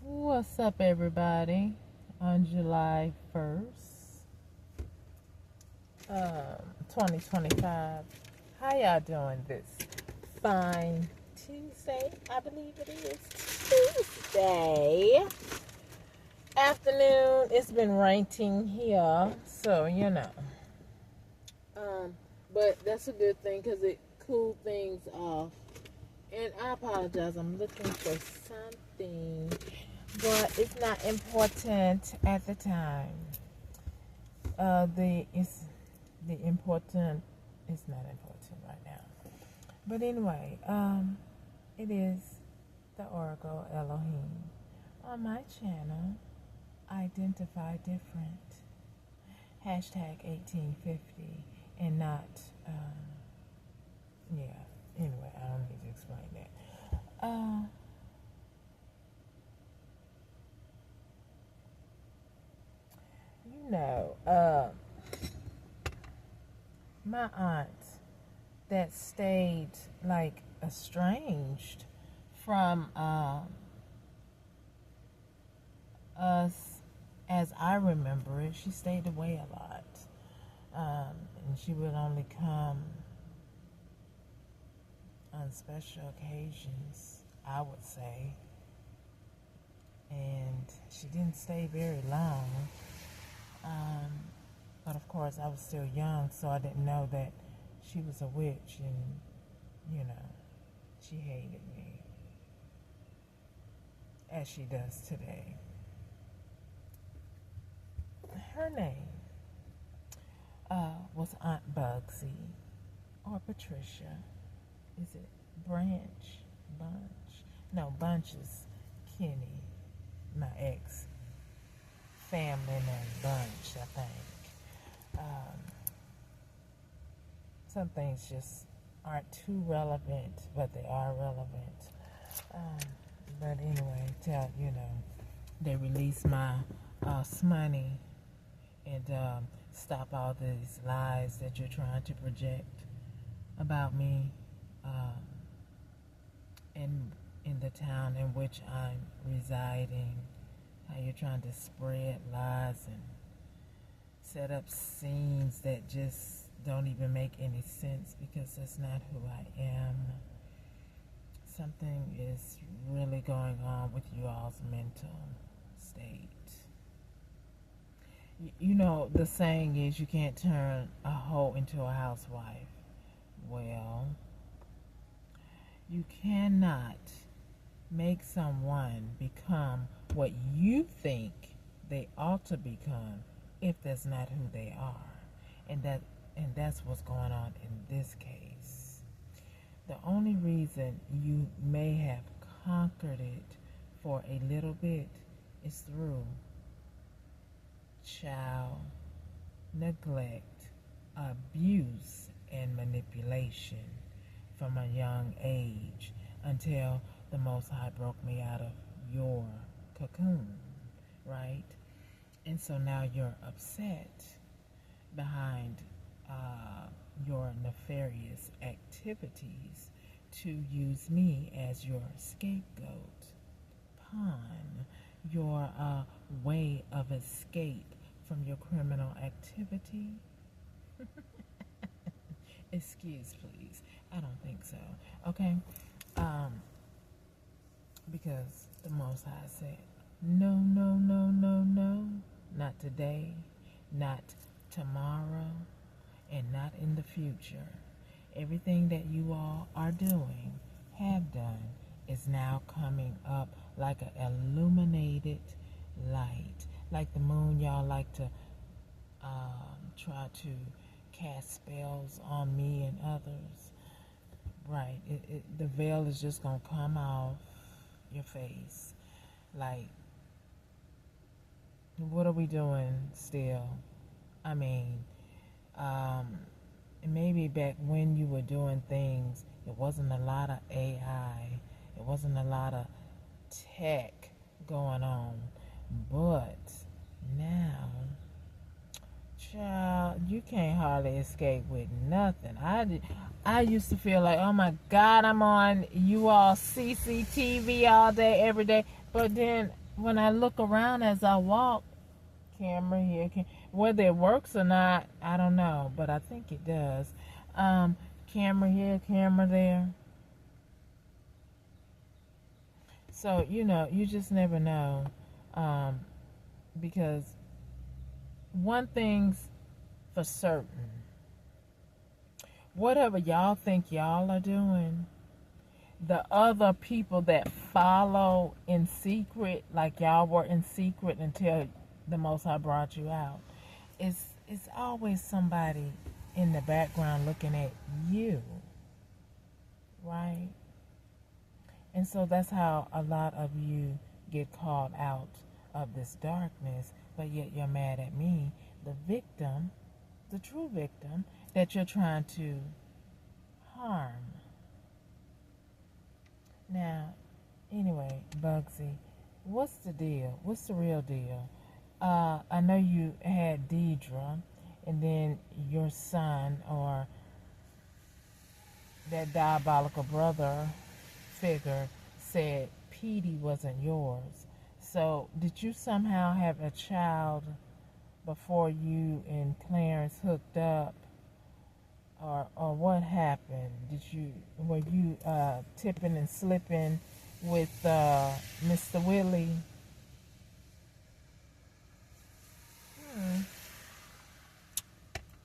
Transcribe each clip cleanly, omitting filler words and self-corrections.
What's up, everybody? On July 1st, 2025. How y'all doing this fine Tuesday? I believe it is Tuesday afternoon. It's been raining here, so but that's a good thing because it cooled things off. And I apologize, I'm looking for something, but it's not important at the time. The important is not important right now. But anyway, it is the Oracle Elohim on my channel. Identify different. Hashtag 1850 and not yeah. Anyway, I don't need to explain that. My aunt that stayed like estranged from us as I remember it. She stayed away a lot. And she would only come on special occasions, I would say. And she didn't stay very long. But of course, I was still young, so I didn't know that she was a witch, and, she hated me, as she does today. Her name was Aunt Bugsy, or Patricia. Is it Bunch? No, Bunch is Kenny, my ex family name, Bunch, I think. Some things just aren't too relevant, but they are relevant. But anyway, they released my money and stop all these lies that you're trying to project about me in the town in which I'm residing. How you're trying to spread lies and set up scenes that just don't even make any sense, because that's not who I am. Something is really going on with you all's mental state. The saying is you can't turn a hoe into a housewife. Well, you cannot make someone become what you think they ought to become if that's not who they are. And that's what's going on in this case. The only reason you may have conquered it for a little bit is through child neglect, abuse, and manipulation from a young age until the Most High broke me out of your cocoon, right? And so now you're upset behind your nefarious activities to use me as your scapegoat, pawn, your way of escape from your criminal activity. Excuse, please. I don't think so. Okay? Because the Most High said, no, no, no, no, no. Not today, not tomorrow, and not in the future. Everything that you all are doing, have done, is now coming up like an illuminated light. Like the moon, y'all like to try to cast spells on me and others. Right. The veil is just going to come off your face. Like, what are we doing still? I mean, maybe back when you were doing things, it wasn't a lot of AI. It wasn't a lot of tech going on. But now, child, you can't hardly escape with nothing. I used to feel like, oh my God, I'm on you all CCTV all day, every day. But then when I look around as I walk, camera here, whether it works or not, I don't know, but I think it does. Camera here, camera there. So, you just never know. Because one thing's for certain. Whatever y'all think y'all are doing, the other people that follow in secret, like y'all were in secret until the Most High brought you out, it's always somebody in the background looking at you, right? And so that's how a lot of you get called out of this darkness, but yet you're mad at me, the victim, the true victim, that you're trying to harm. Now, anyway, Bugsy, what's the deal? What's the real deal? I know you had Deidre, and then your son, or that diabolical brother figure, said Petey wasn't yours. So, did you somehow have a child before you and Clarence hooked up? Or what happened? Were you tipping and slipping with Mr. Willie?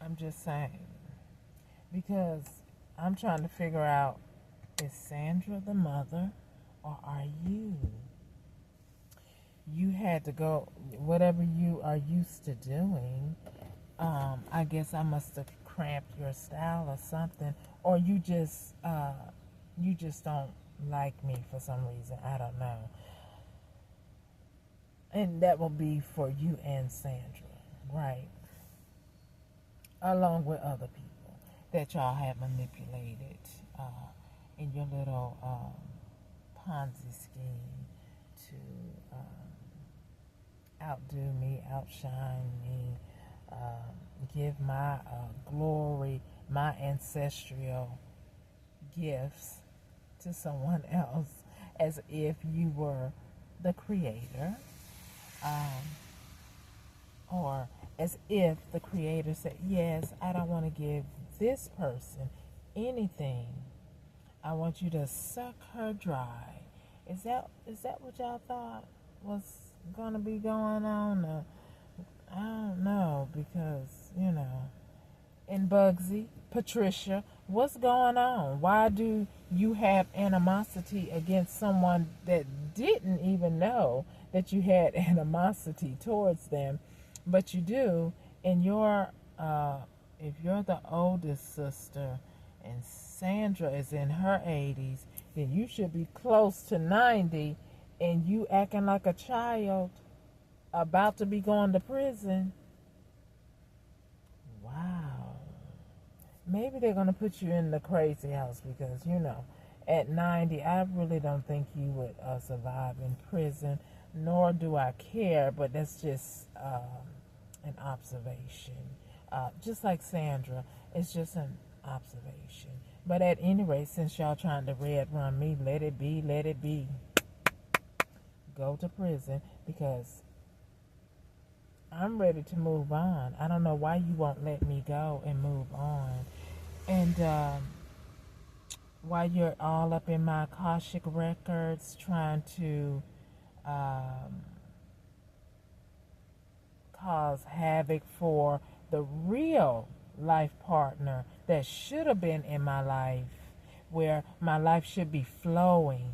I'm just saying, because I'm trying to figure out, is Sandra the mother, or are you? You had to go, whatever you are used to doing. I guess I must have cramped your style or something, or you just don't like me for some reason. I don't know. And that will be for you and Sandra, right? Along with other people that y'all have manipulated in your little Ponzi scheme to outdo me, outshine me, give my glory, my ancestral gifts to someone else, as if you were the creator, or as if the creator said, yes, I don't want to give this person anything. I want you to suck her dry. Is that what y'all thought was going to be going on? I don't know, because, and Bugsy, Patricia, what's going on? Why do you have animosity against someone that didn't even know that you had animosity towards them, but you do? And if you're the oldest sister and Sandra is in her 80s, then you should be close to 90, and you acting like a child about to be going to prison. Wow. Maybe they're going to put you in the crazy house because, at 90, I really don't think you would survive in prison, nor do I care, but that's just an observation. Just like Sandra, it's just an observation. But at any rate, since y'all trying to red run me, let it be, let it be. Go to prison, because I'm ready to move on. I don't know why you won't let me go and move on. And while you're all up in my Akashic records trying to cause havoc for the real life partner that should have been in my life, where my life should be flowing,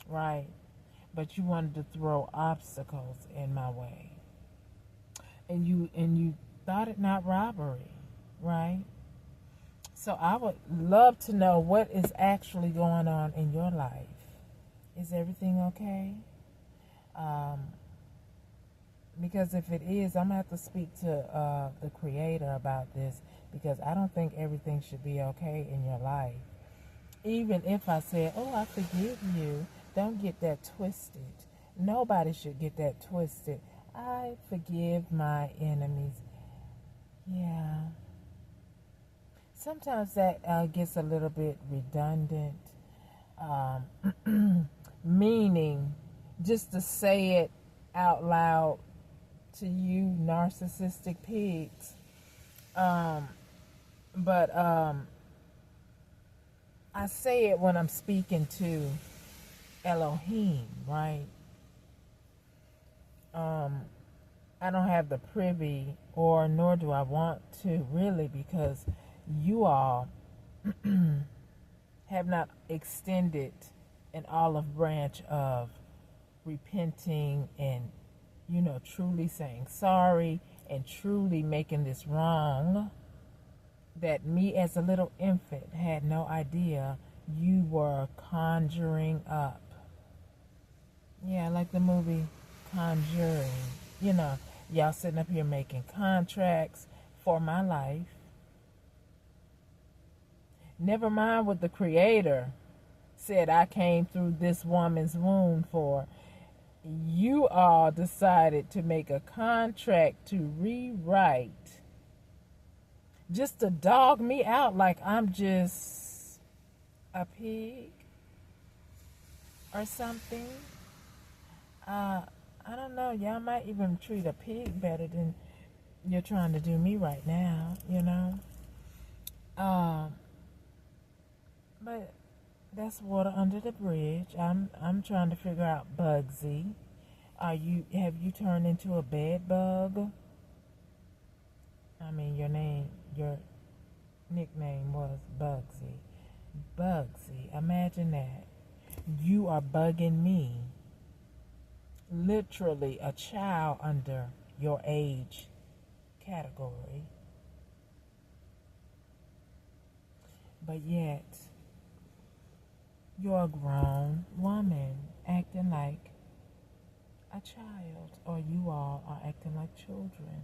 right? But you wanted to throw obstacles in my way, and you thought it not robbery, right? So I would love to know what is actually going on in your life. Is everything okay? Because if it is, I'm going to have to speak to the Creator about this, because I don't think everything should be okay in your life. Even if I said, oh, I forgive you, don't get that twisted. Nobody should get that twisted. I forgive my enemies. Yeah. Sometimes that gets a little bit redundant. Meaning, just to say it out loud to you narcissistic pigs. But I say it when I'm speaking to Elohim, right? I don't have the privy, or nor do I want to really, because you all have not extended an olive branch of repenting and, truly saying sorry and truly making this wrong that me as a little infant had no idea you were conjuring up. Yeah, like the movie Conjuring. Y'all sitting up here making contracts for my life. Never mind what the Creator said I came through this woman's womb for. You all decided to make a contract to rewrite just to dog me out like I'm just a pig or something. I don't know. Y'all might even treat a pig better than you're trying to do me right now, But that's water under the bridge. I'm trying to figure out Bugsy. Have you turned into a bed bug? I mean, your nickname was Bugsy. Bugsy, imagine that. You are bugging me. Literally a child under your age category. But yet, you're a grown woman acting like a child, or you all are acting like children.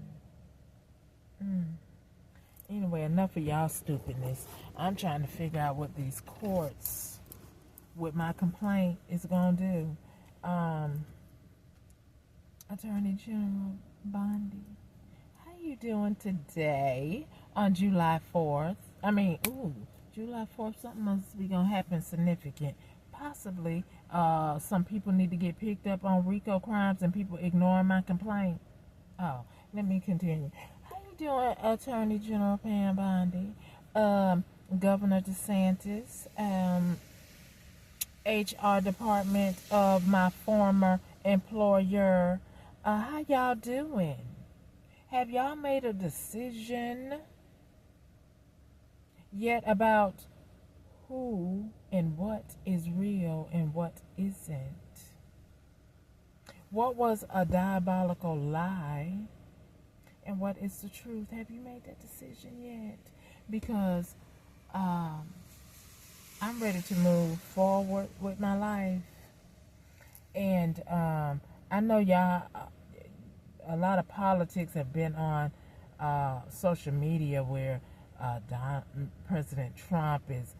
Anyway, enough of y'all stupidness. I'm trying to figure out what these courts with my complaint is going to do. Attorney General Bondi, how you doing today on July 4th? July 4th, something must be going to happen significant. Possibly some people need to get picked up on RICO crimes and people ignoring my complaint. Oh, let me continue. How you doing, Attorney General Pam Bondi? Governor DeSantis, HR department of my former employer. How y'all doing? Have y'all made a decision yet about who and what is real and what isn't? What was a diabolical lie and what is the truth? Have you made that decision yet? Because I'm ready to move forward with my life. And I know y'all, a lot of politics have been on social media where President Trump is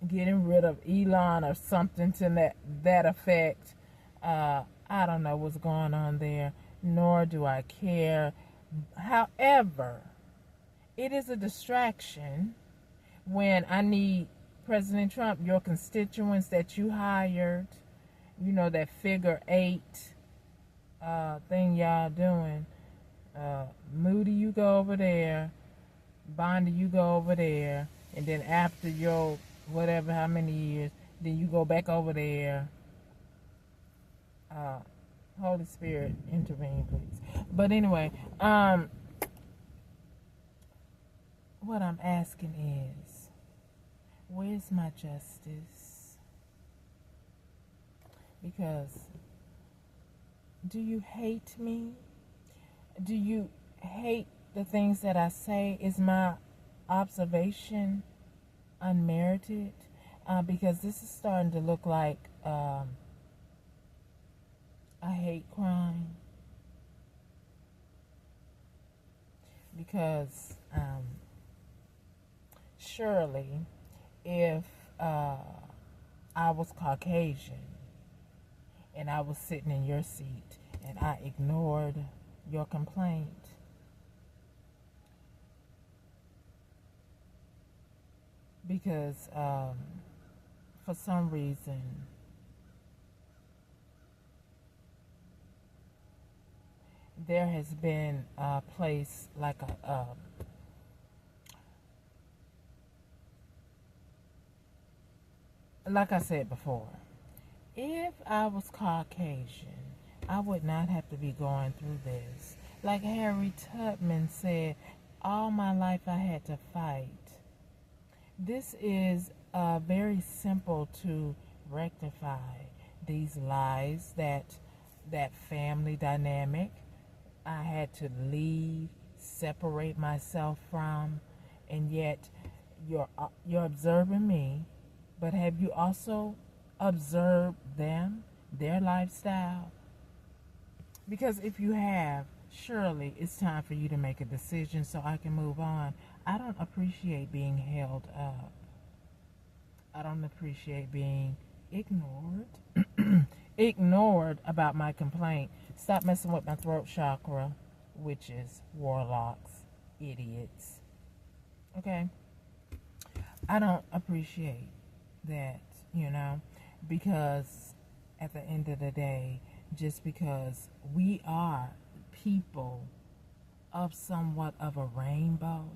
getting rid of Elon or something to that effect. I don't know what's going on there, nor do I care. However, it is a distraction when I need President Trump, your constituents that you hired, that figure 8 thing y'all doing. Moody, you go over there. Bondi, you go over there. And then after your whatever, how many years, then you go back over there. Holy Spirit, intervene, please. But anyway, what I'm asking is, where's my justice? Because do you hate me? Do you hate the things that I say? Is my observation unmerited? Because this is starting to look like a hate crime. Because surely if I was Caucasian and I was sitting in your seat and I ignored your complaint, because for some reason, there has been a place like I said before, if I was Caucasian, I would not have to be going through this. Like Harry Tubman said, all my life I had to fight. This is very simple to rectify these lies, that family dynamic I had to leave, separate myself from, and yet you're observing me, but have you also observed them, their lifestyle? Because if you have, surely it's time for you to make a decision so I can move on. I don't appreciate being held up. I don't appreciate being ignored. Ignored about my complaint. Stop messing with my throat chakra, witches, warlocks, idiots. Okay? I don't appreciate that, because at the end of the day, just because we are people of somewhat of a rainbow,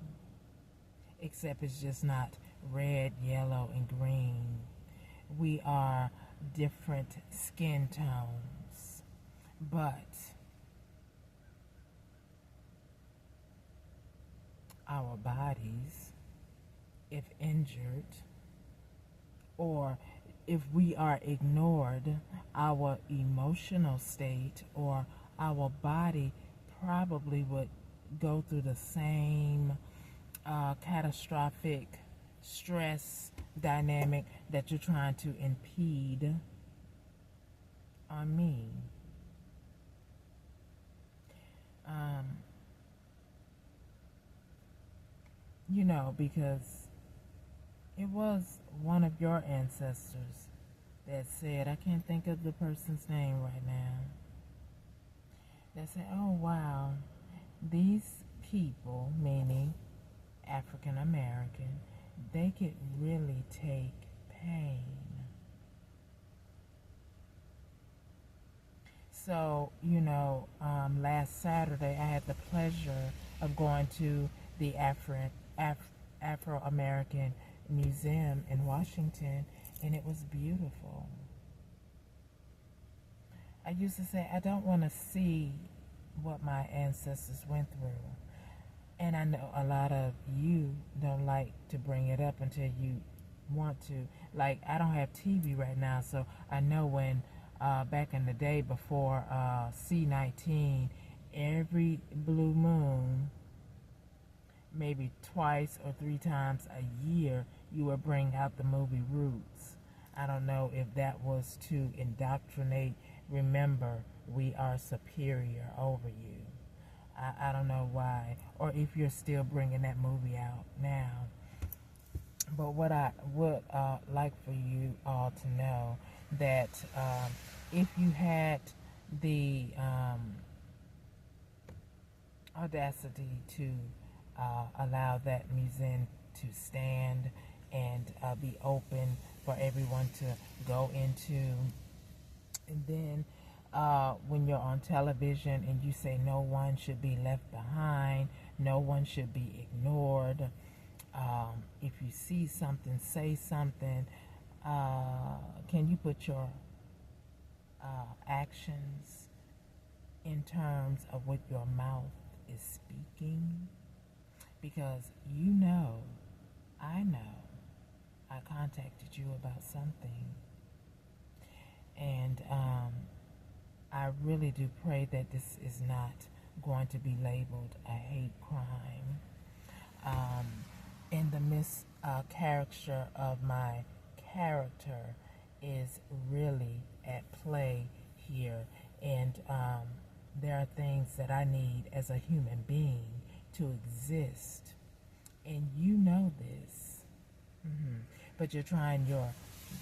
except it's just not red, yellow, and green. We are different skin tones, but our bodies, if injured, or if we are ignored, our emotional state or our body probably would go through the same catastrophic stress dynamic that you're trying to impede on me. Because it was one of your ancestors that said, I can't think of the person's name right now, that said, oh wow, these people, meaning African American, they could really take pain. So, last Saturday I had the pleasure of going to the Afro-American Museum in Washington, and it was beautiful. I used to say, I don't want to see what my ancestors went through. And I know a lot of you don't like to bring it up until you want to. Like, I don't have TV right now, so I know when back in the day before C-19, every blue moon, maybe twice or three times a year, you would bring out the movie Roots. I don't know if that was to indoctrinate, remember, we are superior over you. I don't know why, or if you're still bringing that movie out now. But what I would like for you all to know, that if you had the audacity to allow that museum to stand and be open for everyone to go into, and then when you're on television and you say no one should be left behind, no one should be ignored, if you see something, say something, can you put your actions in terms of what your mouth is speaking? Because I know, I contacted you about something, and I really do pray that this is not going to be labeled a hate crime. And the miscaricature of my character is really at play here, and there are things that I need as a human being to exist, and you know this, but you're trying your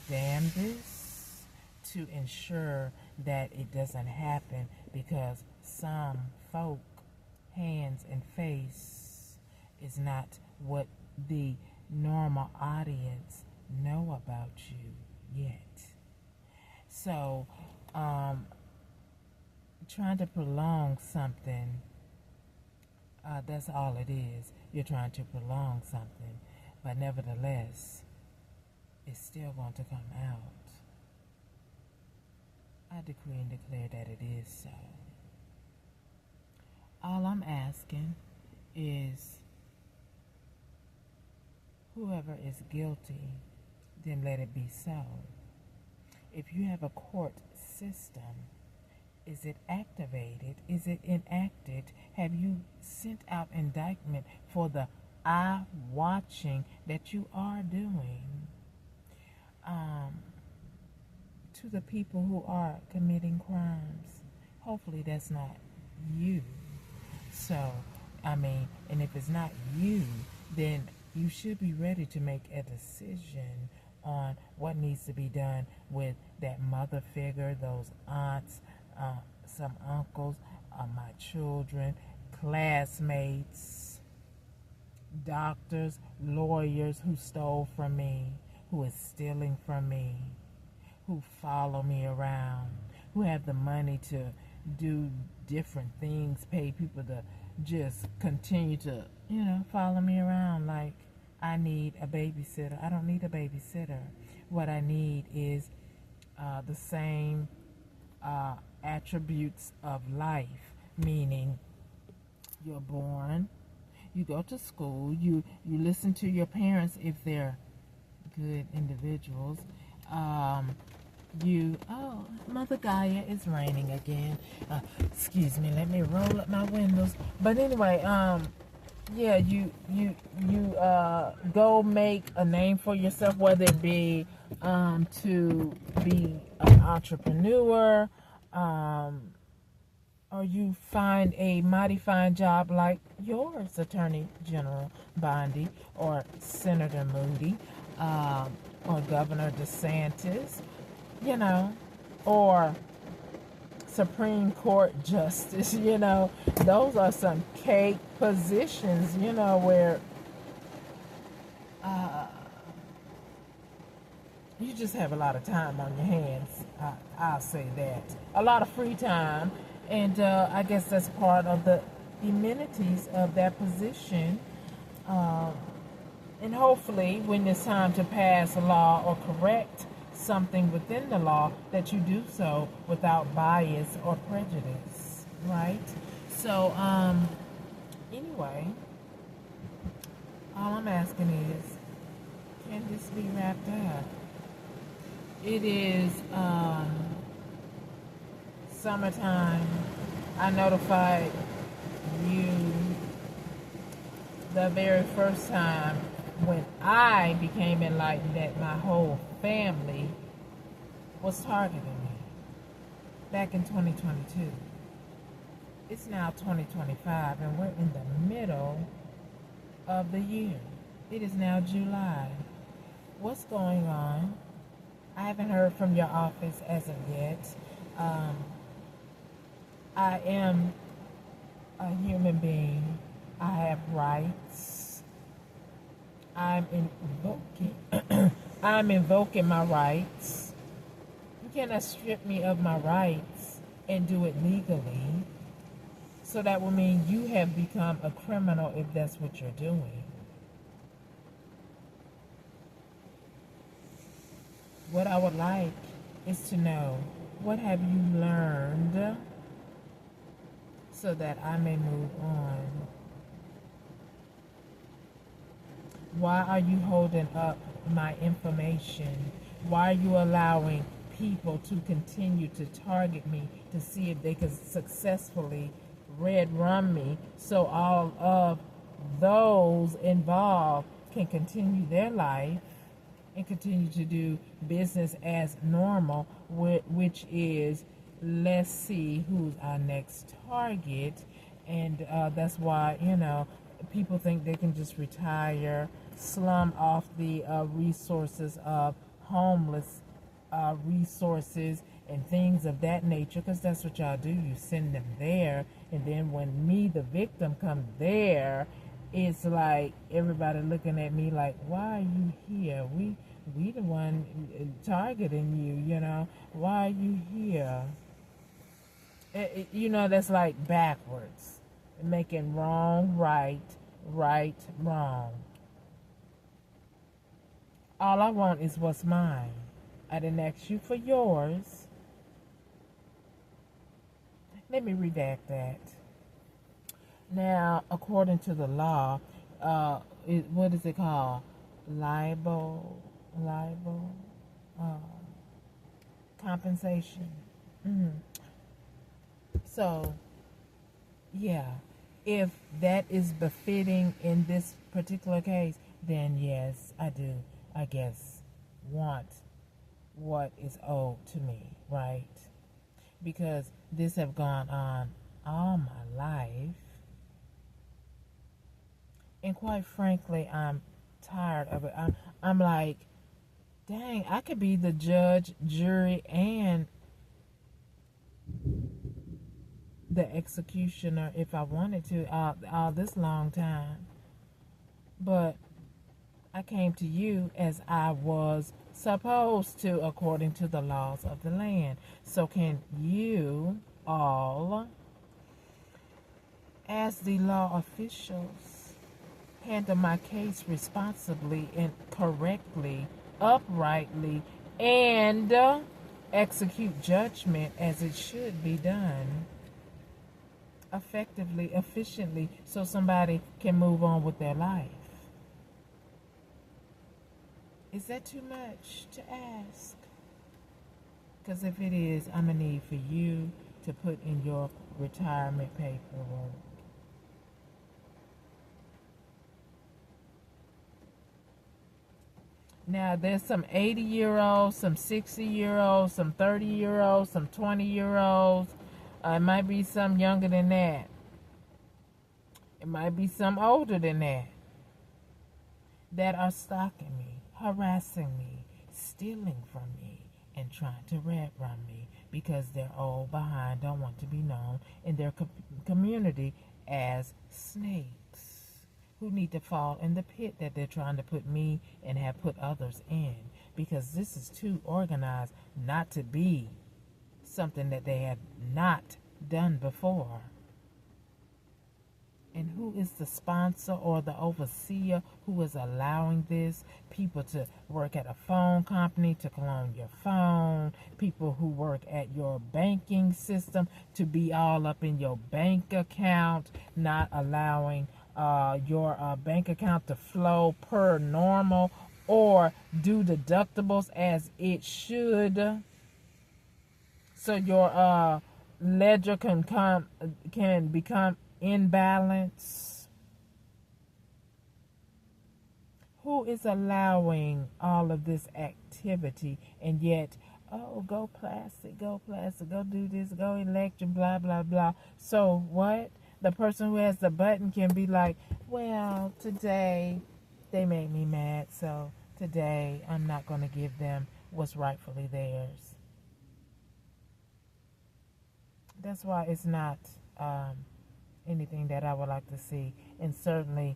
damnedest to ensure that it doesn't happen, because some folk, hands and face is not what the normal audience know about you. So, trying to prolong something, that's all it is. You're trying to prolong something, but nevertheless, it's still going to come out. I decree and declare that it is so. All I'm asking is whoever is guilty, then let it be so. If you have a court system, is it activated? Is it enacted? Have you sent out indictment for the eye watching that you are doing to the people who are committing crimes? Hopefully that's not you. So, and if it's not you, then you should be ready to make a decision on what needs to be done with that mother figure, those aunts, some uncles, my children, classmates, doctors, lawyers who stole from me, who is stealing from me, who follow me around, who have the money to do different things, pay people to just continue to, follow me around like I need a babysitter. I don't need a babysitter. What I need is the same attributes of life, meaning you're born, you go to school, you listen to your parents if they're good individuals. Mother Gaia, it's raining again. Excuse me, let me roll up my windows. But anyway, you go make a name for yourself, whether it be to be an entrepreneur, or you find a mighty fine job like yours, Attorney General Bondi, or Senator Moody, or Governor DeSantis, or Supreme Court Justice, those are some cake positions, where you just have a lot of time on your hands. I'll say that. A lot of free time, and I guess that's part of the amenities of that position. And hopefully, when it's time to pass a law or correct something within the law, that you do so without bias or prejudice, right? So, anyway, all I'm asking is, can this be wrapped up? It is summertime. I notified you the very first time when I became enlightened that my whole family was targeting me back in 2022. It's now 2025 and we're in the middle of the year. It is now July. What's going on? I haven't heard from your office as of yet. I am a human being. I have rights. I'm invoking my rights. You cannot strip me of my rights and do it legally. So that will mean you have become a criminal if that's what you're doing. What I would like is to know, what have you learned so that I may move on? Why are you holding up my information? Why are you allowing people to continue to target me to see if they can successfully red run me so all of those involved can continue their life and continue to do business as normal, which is, let's see who's our next target. And that's why, people think they can just retire, slum off the resources of homeless resources and things of that nature, because that's what y'all do. You send them there, and then when me, the victim, come there, it's like everybody looking at me like, why are you here? We the one targeting you, you know. Why are you here? You know, that's like backwards. Making wrong right, right wrong. All I want is what's mine. I didn't ask you for yours. Let me redact that. Now, according to the law, what is it called? Libel, uh, compensation. Mm-hmm. So, yeah, if that is befitting in this particular case, then yes, I do, I guess, want what is owed to me, right? Because this have gone on all my life. And quite frankly, I'm tired of it. I'm like, dang, I could be the judge, jury, and the executioner if I wanted to all this long time. But I came to you as I was supposed to according to the laws of the land. So can you all, as the law officials, handle my case responsibly and correctly, uprightly, and execute judgment as it should be done, effectively, efficiently, so somebody can move on with their life? Is that too much to ask? Because if it is, I'm going to need for you to put in your retirement paperwork. Now, there's some 80-year-olds, some 60-year-olds, some 30-year-olds, some 20-year-olds. It might be some younger than that. It might be some older than that are stalking me, harassing me, stealing from me, and trying to rat run me because they're old, behind, don't want to be known in their community as snakes who need to fall in the pit that they're trying to put me and have put others in, because this is too organized not to be something that they have not done before. And who is the sponsor or the overseer who is allowing this? People to work at a phone company to clone your phone. People who work at your banking system to be all up in your bank account, not allowing your bank account to flow per normal or do deductibles as it should. So your ledger can become in balance. Who is allowing all of this activity, and yet, oh, go plastic, go do this, go electric, blah blah blah. So what? The person who has the button can be like, well, today they made me mad, so today I'm not going to give them what's rightfully theirs. That's why it's not anything that I would like to see. And certainly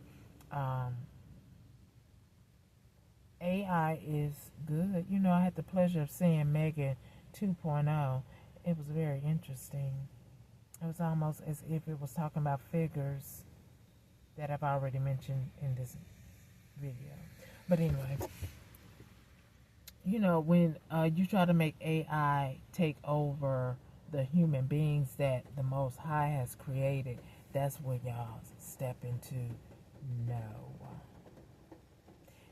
AI is good. You know, I had the pleasure of seeing Megan 2.0. It was very interesting. It was almost as if it was talking about figures that I've already mentioned in this video. But anyway, you know, when you try to make AI take over the human beings that the Most High has created, that's where y'all step into no.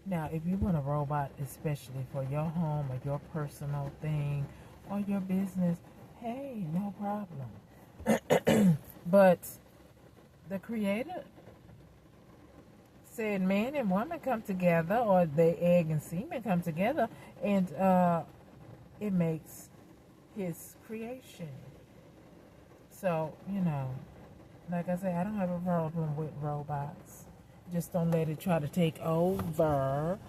Now, if you want a robot, especially for your home or your personal thing or your business, hey, no problem. But the Creator said man and woman come together, or the egg and semen come together, and it makes his creation. So, you know, like I say, I don't have a problem with robots. Just don't let it try to take over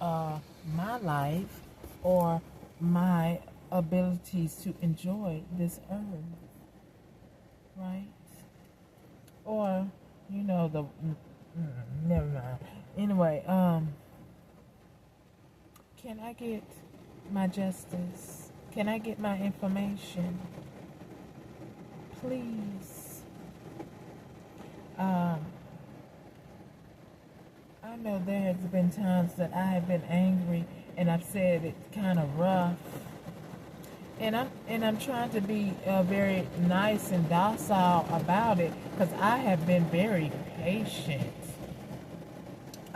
my life or my abilities to enjoy this earth, right? Or, you know, never mind. Anyway, Can I get my justice? Can I get my information? Please. I know there has been times that I have been angry and I've said it kind of rough. And I'm trying to be very nice and docile about it because I have been very patient.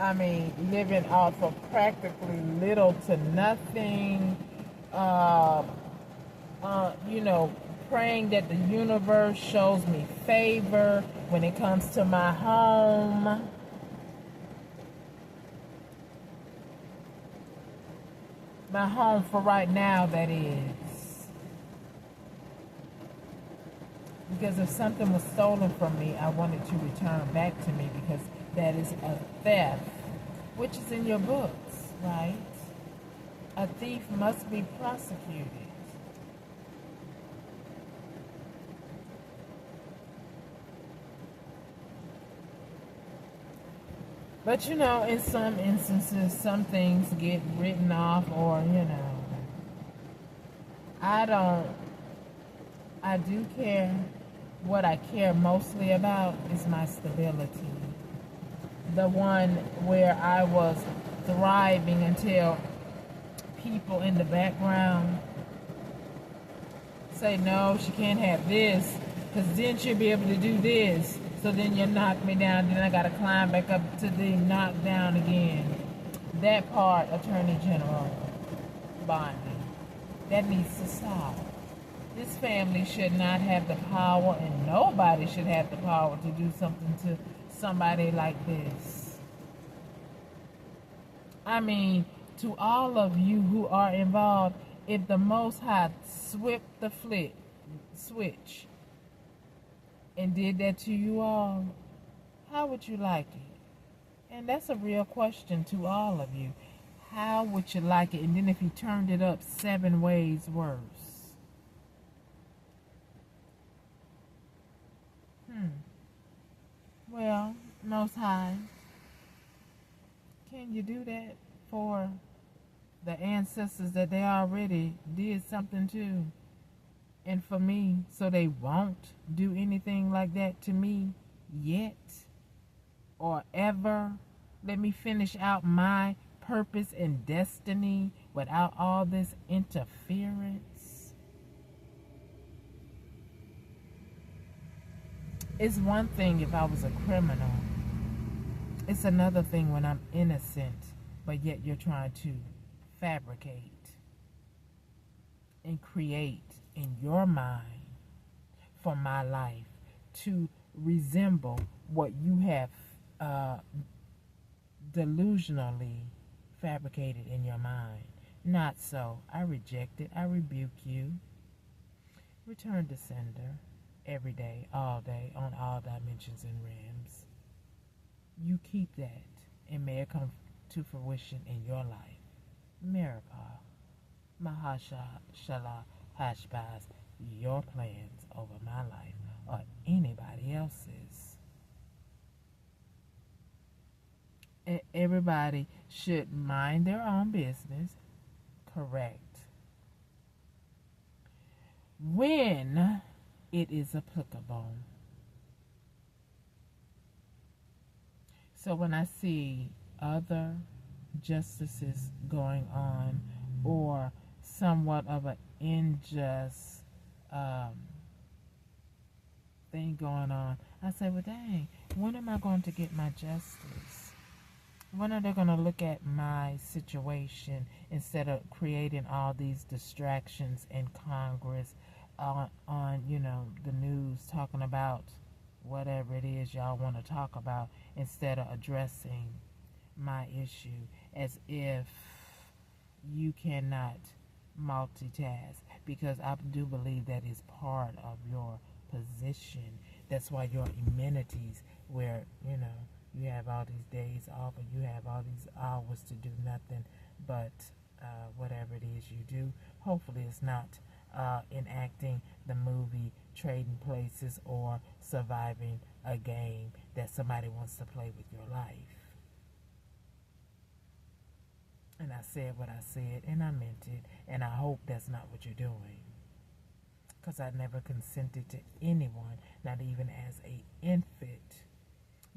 I mean, living off of practically little to nothing. You know, praying that the universe shows me favor when it comes to my home. My home for right now, that is. Because if something was stolen from me, I wanted to return back to me because that is a theft, which is in your books, right? A thief must be prosecuted. But you know, in some instances, some things get written off, or you know, I do care. What I care mostly about is my stability. The one where I was thriving until people in the background say, no, she can't have this, because then she'll be able to do this. So then you knock me down, then I got to climb back up to the knockdown again. That part, Attorney General Bondi, that needs to stop. This family should not have the power, and nobody should have the power to do something to somebody like this. I mean, to all of you who are involved, if the Most High swept the switch and did that to you all, how would you like it? And that's a real question to all of you. How would you like it? And then if you turned it up 7 ways worse. Well, Most High, can you do that for the ancestors that they already did something to? And for me, so they won't do anything like that to me yet or ever. Let me finish out my purpose and destiny without all this interference. It's one thing if I was a criminal. It's another thing when I'm innocent, but yet you're trying to fabricate and create in your mind for my life to resemble what you have delusionally fabricated in your mind. Not so. I reject it. I rebuke you. Return to sender every day, all day, on all dimensions and realms. You keep that, and may it come to fruition in your life. Miracle. Mahashala Hashbaz, your plans over my life or anybody else's. Everybody should mind their own business, correct, when it is applicable. So when I see other justices going on or somewhat of an unjust thing going on, I say, well, dang, when am I going to get my justice? When are they going to look at my situation instead of creating all these distractions in Congress, on you know, the news, talking about whatever it is y'all want to talk about, instead of addressing my issue, as if you cannot multitask, because I do believe that is part of your position. That's why your amenities, where you know you have all these days off and you have all these hours to do nothing but whatever it is you do. Hopefully it's not enacting the movie Trading Places or surviving a game that somebody wants to play with your life. And I said what I said, and I meant it, and I hope that's not what you're doing. Because I never consented to anyone, not even as a infant,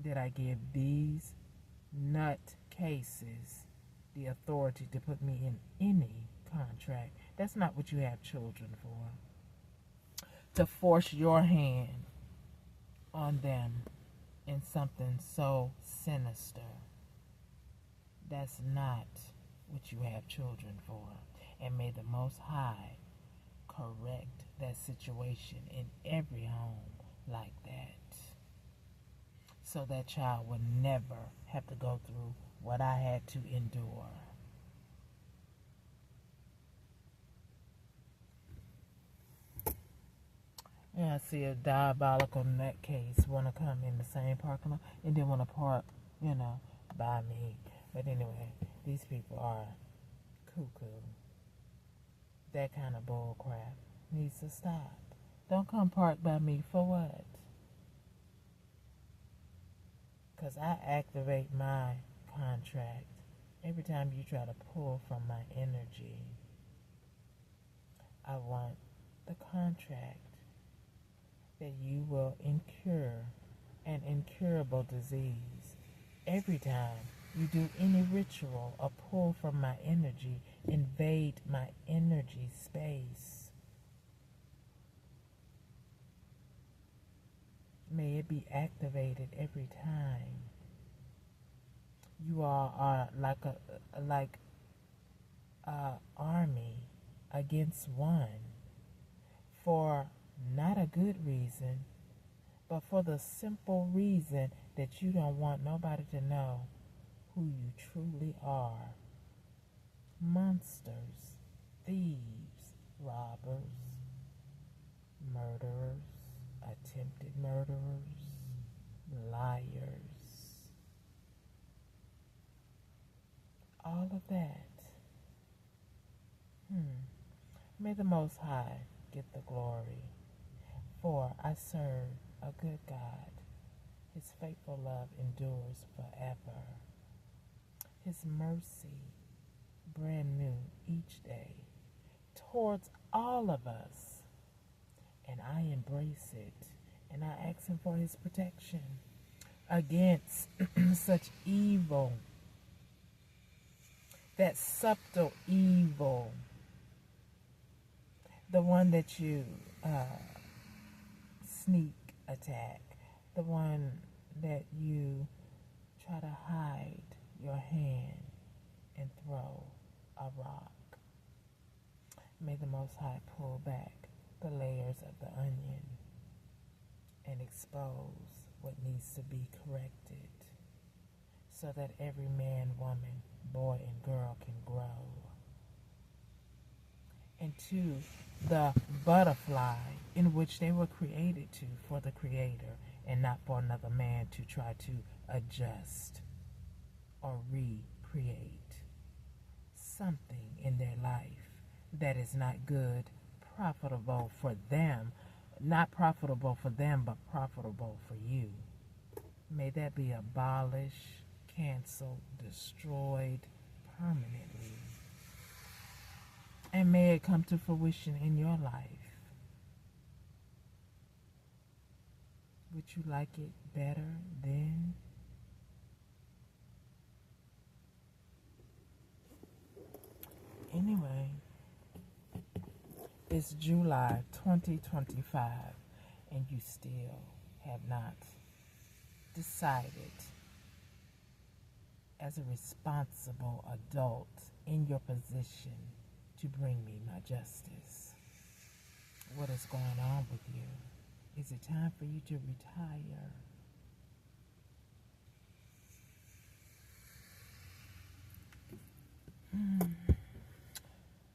did I give these nut cases the authority to put me in any contract. That's not what you have children for. To force your hand on them in something so sinister. That's not what you have children for. And may the Most High correct that situation in every home like that, so that child will never have to go through what I had to endure. Yeah, I see a diabolical nutcase want to come in the same parking lot and then want to park, by me. But anyway, these people are cuckoo. That kind of bull crap needs to stop. Don't come park by me for what? Because I activate my contract every time you try to pull from my energy. I want the contract that you will incur an incurable disease every time you do any ritual or pull from my energy, invade my energy space. May it be activated every time. You all are like a army against one, for not a good reason, but for the simple reason that you don't want nobody to know who you truly are. Monsters, thieves, robbers, murderers, attempted murderers, liars, all of that. May the Most High get the glory, for I serve a good God. His faithful love endures forever. His mercy brand new each day towards all of us. And I embrace it, and I ask him for his protection against such evil, that subtle evil, the one that you sneak attack, the one that you try to hide your hand and throw a rock. May the Most High pull back the layers of the onion and expose what needs to be corrected, so that every man, woman, boy, and girl can grow into the butterfly in which they were created to, for the Creator, and not for another man to try to adjust or recreate something in their life that is not good, profitable for them, not profitable for them, but profitable for you. May that be abolished, canceled, destroyed permanently. And may it come to fruition in your life. Would you like it better then? Anyway, it's July 2025, and you still have not decided, as a responsible adult in your position, to bring me my justice. What is going on with you? Is it time for you to retire?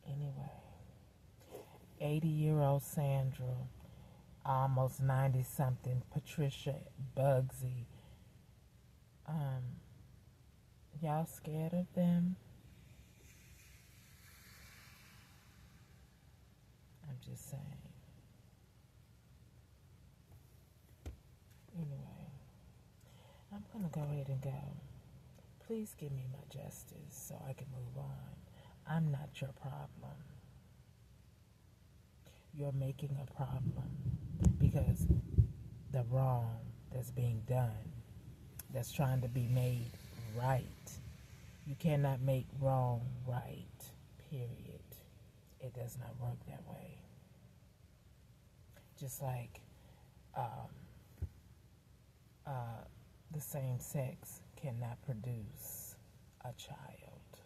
Anyway, 80-year-old Sandra, almost 90-something Patricia Bugsy, y'all scared of them? I'm just saying. Anyway, I'm going to go ahead and go. Please give me my justice so I can move on. I'm not your problem. You're making a problem because the wrong that's being done, that's trying to be made right. You cannot make wrong right, period. It does not work that way. Just like the same sex cannot produce a child.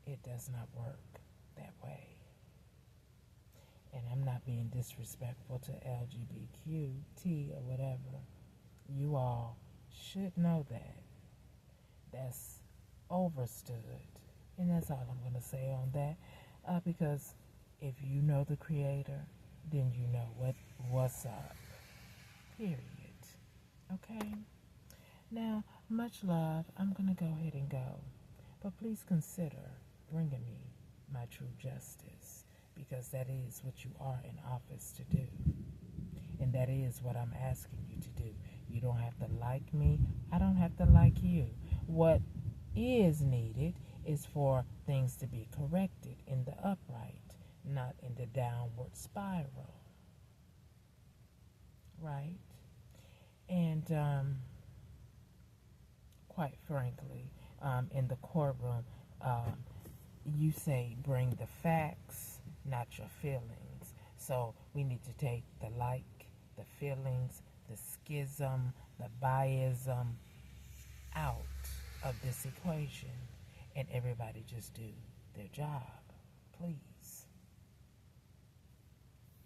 It does not work that way. And I'm not being disrespectful to LGBTQ, or whatever. You all should know that. That's overstood. And that's all I'm going to say on that. Because if you know the Creator, then you know what's up. Period. Okay? Now, much love. I'm going to go ahead and go. But please consider bringing me my true justice, because that is what you are in office to do. And that is what I'm asking you to do. You don't have to like me. I don't have to like you. What is needed is for things to be corrected in the upright, not in the downward spiral. Right? And quite frankly, in the courtroom, you say bring the facts, not your feelings. So we need to take the the feelings, the schism, the biasm out of this equation, and everybody just do their job, please.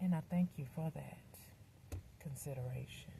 And I thank you for that consideration.